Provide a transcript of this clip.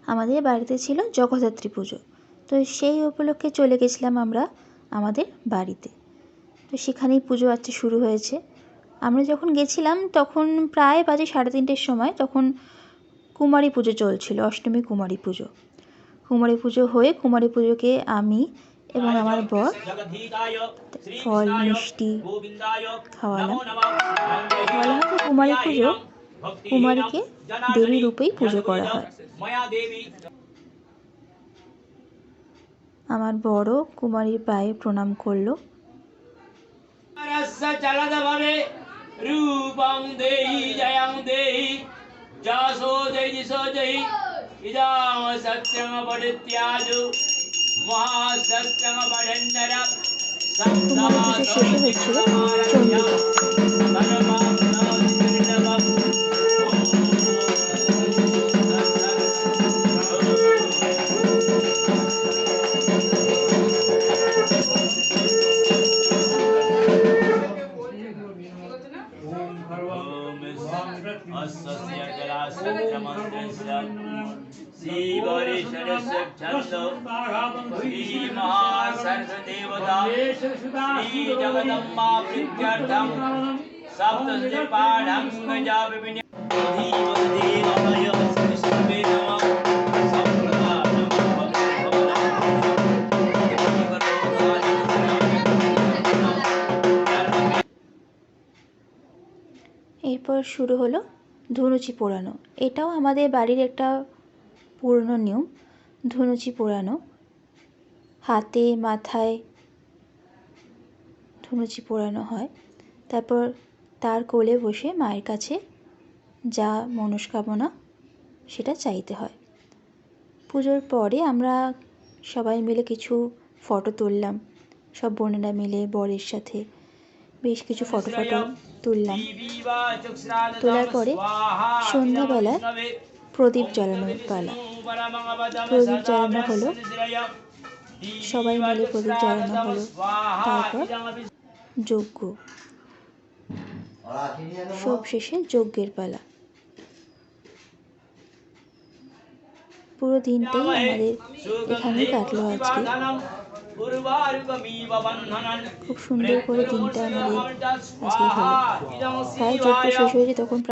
আমাদের বাড়িতে ছিল জগদ্ধাত্রী পুজো। তো সেই উপলক্ষে চলে গেছিলাম আমরা আমাদের বাড়িতে। তো সেখানেই পুজো আচ্ছা শুরু হয়েছে। আমরা যখন গেছিলাম তখন প্রায় বাজে 3:30-র সময়, তখন কুমারী পুজো চলছিল, অষ্টমী কুমারী পুজো। কুমারী পুজো হয়ে কুমারী পুজোকে আমি এবং আমার বর ফল মিষ্টি খাওয়ালাম। বলা হয় যে কুমারী পুজো কুমারীকে দেবী রূপেই পুজো করা হয়। আমার বড় কুমারীর পায়ে প্রণাম করলো। কুমারী পুজো শেষে হচ্ছিল চণ্ডীপাঠ। এরপর শুরু হলো ধুনুচি পোড়ানো। এটাও আমাদের বাড়ির একটা পুরনো নিয়ম। ধুনুচি পোড়ানো, হাতে মাথায় ধুনুচি পোড়ানো হয়। তারপর তার কোলে বসে মায়ের কাছে যা মনস্কামনা সেটা চাইতে হয়। পুজোর পরে আমরা সবাই মিলে কিছু ফটো তুললাম, সব বোনেরা মিলে বরের সাথে বেশ কিছু ফটো তুললাম। তোলার পরে সন্ধ্যাবেলায় প্রদীপ জ্বালানোর পালা। প্রদীপ জ্বালানো হলো, সবাই মিলে প্রদীপ জ্বালানো হলো। তারপর যজ্ঞ, সব শেষে যজ্ঞের পালা। পুরো দিনটাই আমাদের এখানেই কাটলো আজকে। খুব সুন্দর করে দিনটা আমাদের আজকে হলো। প্রায় যজ্ঞ শেষ হয়েছে তখন